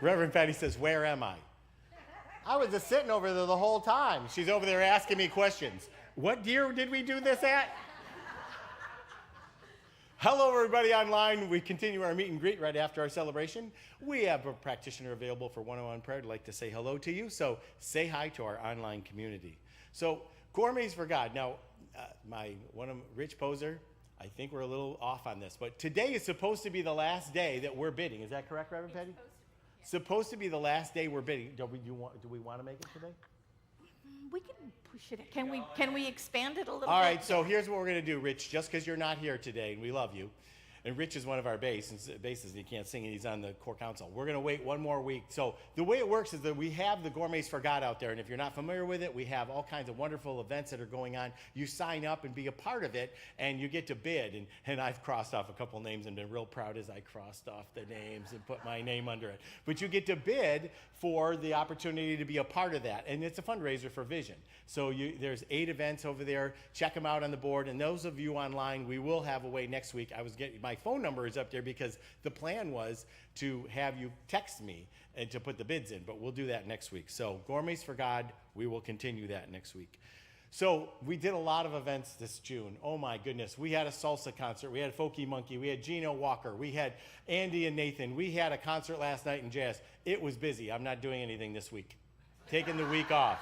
Reverend Patti says, "Where am I?" I was just sitting over there the whole time. She's over there asking me questions. What year did we do this at? Hello, everybody online. We continue our meet and greet right after our celebration. We have a practitioner available for one-on-one prayer. I'd like to say hello to you, so say hi to our online community. So, Gourmets for God. Now, Rich Poser, I think we're a little off on this, but today is supposed to be the last day that we're bidding. Is that correct, Reverend Patti? Supposed to be the last day we're bidding. Do we want to make it today? We can push it. Can we expand it a little bit? All right, so here's what we're going to do, Rich, just because you're not here today, and we love you. and Rich is one of our bassists, and he can't sing, and he's on the core council. We're going to wait one more week. So the way it works is that we have the Gourmets for God out there, and if you're not familiar with it, we have all kinds of wonderful events that are going on. You sign up and be a part of it, and you get to bid. And I've crossed off a couple names and been real proud as I crossed off the names and put my name under it. But you get to bid for the opportunity to be a part of that, and it's a fundraiser for Vision. So there's 8 events over there. Check them out on the board, and those of you online, we will have a way next week. My phone number is up there because the plan was to have you text me and to put the bids in, but we'll do that next week. So Gourmets for God, we will continue that next week. So we did a lot of events this June. Oh my goodness. We had a salsa concert. We had Folky Monkey. We had Gino Walker. We had Andy and Nathan. We had a concert last night in jazz. It was busy. I'm not doing anything this week. Taking the week off.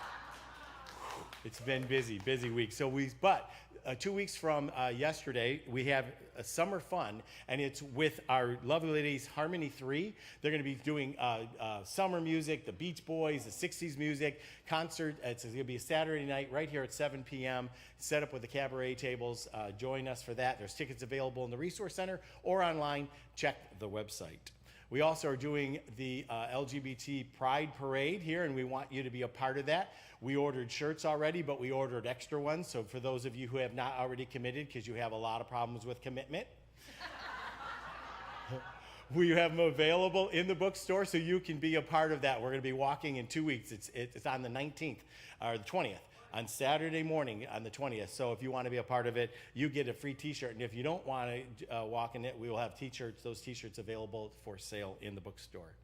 It's been busy week. But 2 weeks from yesterday, we have a summer fun, and it's with our lovely ladies, Harmony 3. They're going to be doing summer music, the Beach Boys, the 60s music, concert. It's going to be a Saturday night right here at 7 p.m., set up with the cabaret tables. Join us for that. There's tickets available in the Resource Center or online. Check the website. We also are doing the LGBT Pride Parade here, and we want you to be a part of that. We ordered shirts already, but we ordered extra ones. So for those of you who have not already committed, because you have a lot of problems with commitment, we have them available in the bookstore so you can be a part of that. We're going to be walking in 2 weeks. It's on the 19th, or the 20th. On Saturday morning on the 20th. So if you want to be a part of it, you get a free t-shirt. And if you don't want to walk in it, we will have t-shirts, those t-shirts available for sale in the bookstore.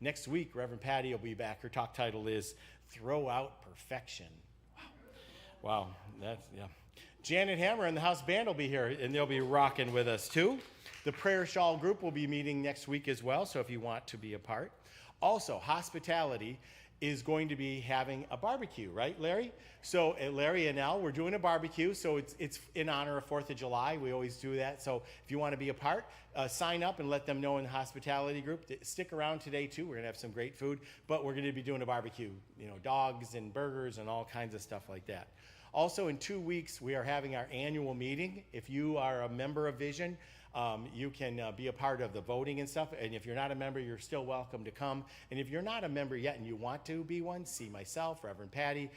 Next week, Reverend Patti will be back. Her talk title is Throw Out Perfection. Wow. That's, yeah. Janet Hammer and the house band will be here, and they'll be rocking with us too. The Prayer Shawl group will be meeting next week as well, so if you want to be a part. Also, hospitality is going to be having a barbecue, right, Larry? So at Larry and Elle, we're doing a barbecue, so it's in honor of 4th of July. We always do that. So if you want to be a part, sign up and let them know in the hospitality group. Stick around today, too. We're going to have some great food, but we're going to be doing a barbecue, dogs and burgers and all kinds of stuff like that. Also, in 2 weeks, we are having our annual meeting. If you are a member of Vision, you can be a part of the voting and stuff. And if you're not a member, you're still welcome to come. And if you're not a member yet and you want to be one, see myself, Reverend Patti,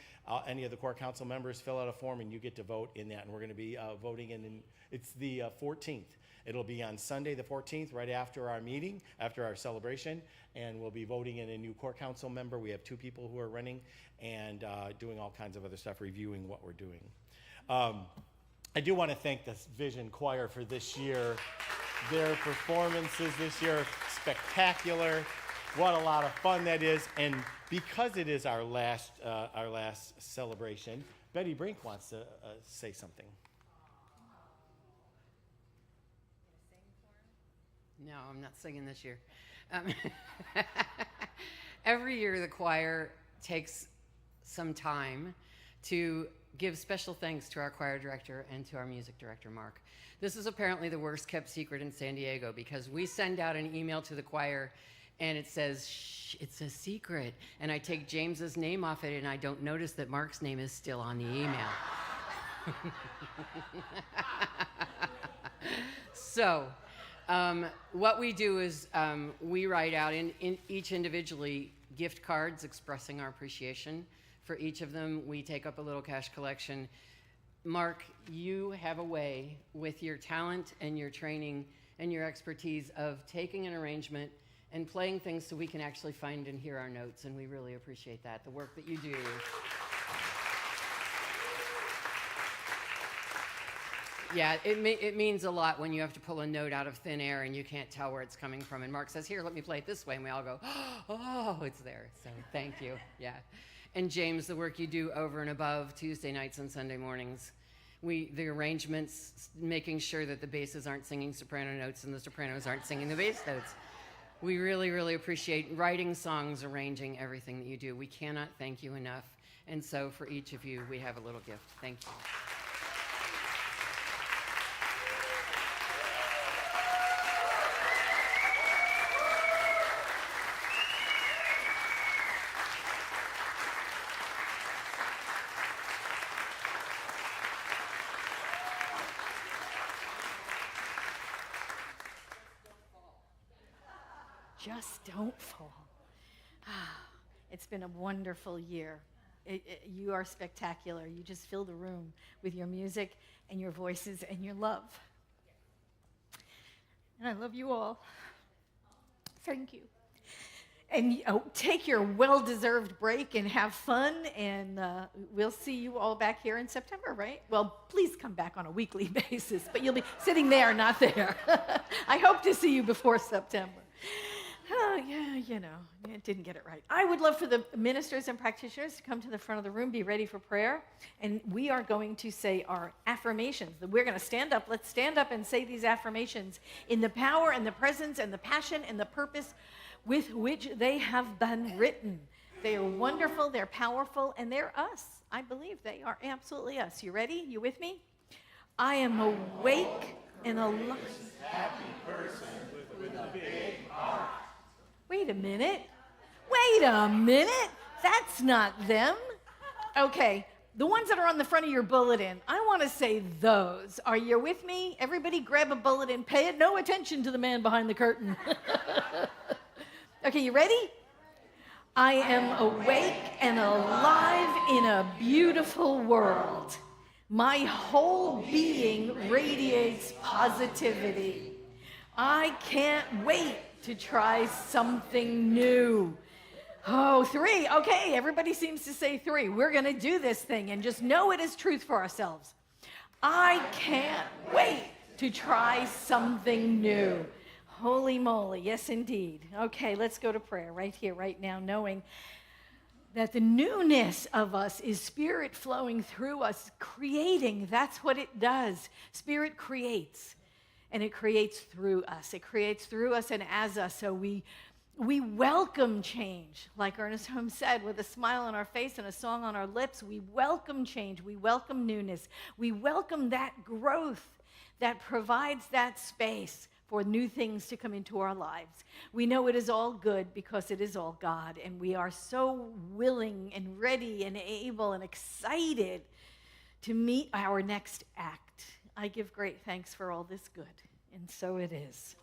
any of the core council members, fill out a form and you get to vote in that. And we're going to be voting it's the 14th. It'll be on Sunday the 14th, right after our meeting, after our celebration. And we'll be voting in a new core council member. We have 2 people who are running and doing all kinds of other stuff, reviewing what we're doing. I do want to thank the Vision Choir for this year. Their performances this year, spectacular. What a lot of fun that is. And because it is our last celebration, Betty Brink wants to say something. No, I'm not singing this year. Every year the choir takes some time to give special thanks to our choir director and to our music director, Mark. This is apparently the worst kept secret in San Diego because we send out an email to the choir and it says, shh, it's a secret. And I take James's name off it and I don't notice that Mark's name is still on the email. So, what we do is we write out in each individually gift cards expressing our appreciation. For each of them, we take up a little cash collection. Mark, you have a way with your talent and your training and your expertise of taking an arrangement and playing things so we can actually find and hear our notes, and we really appreciate that, the work that you do. Yeah, it means a lot when you have to pull a note out of thin air and you can't tell where it's coming from. And Mark says, here, let me play it this way. And we all go, oh, it's there. So thank you. Yeah. And James, the work you do over and above Tuesday nights and Sunday mornings. The arrangements, making sure that the basses aren't singing soprano notes and the sopranos aren't singing the bass notes. We really, really appreciate writing songs, arranging everything that you do. We cannot thank you enough. And so for each of you, we have a little gift. Thank you. just don't fall. It's been a wonderful year. You are spectacular. You just fill the room with your music and your voices and your love. And I love you all. Thank you. And take your well-deserved break and have fun, and we'll see you all back here in September, right? Well, please come back on a weekly basis, but you'll be sitting there, not there. I hope to see you before September. Yeah, it didn't get it right. I would love for the ministers and practitioners to come to the front of the room, be ready for prayer, and we are going to say our affirmations. We're going to stand up. Let's stand up and say these affirmations in the power and the presence and the passion and the purpose with which they have been written. They are wonderful, they're powerful, and they're us. I believe they are absolutely us. You ready? You with me? I am awake and alive. Happy person with a big heart. Wait a minute. Wait a minute. That's not them. Okay, the ones that are on the front of your bulletin, I want to say those. Are you with me? Everybody grab a bulletin. Pay no attention to the man behind the curtain. Okay, you ready? I am awake and alive in a beautiful world. My whole being radiates positivity. I can't wait to try something new. Oh, 3. Okay, everybody seems to say 3. We're going to do this thing and just know it is truth for ourselves. I can't wait to try something new. Holy moly, yes indeed. Okay, let's go to prayer right here, right now, knowing that the newness of us is Spirit flowing through us, creating. That's what it does. Spirit creates, and it creates through us. It creates through us and as us, so we welcome change. Like Ernest Holmes said, with a smile on our face and a song on our lips, we welcome change. We welcome newness. We welcome that growth that provides that space for new things to come into our lives. We know it is all good because it is all God, and we are so willing and ready and able and excited to meet our next act. I give great thanks for all this good, and so it is.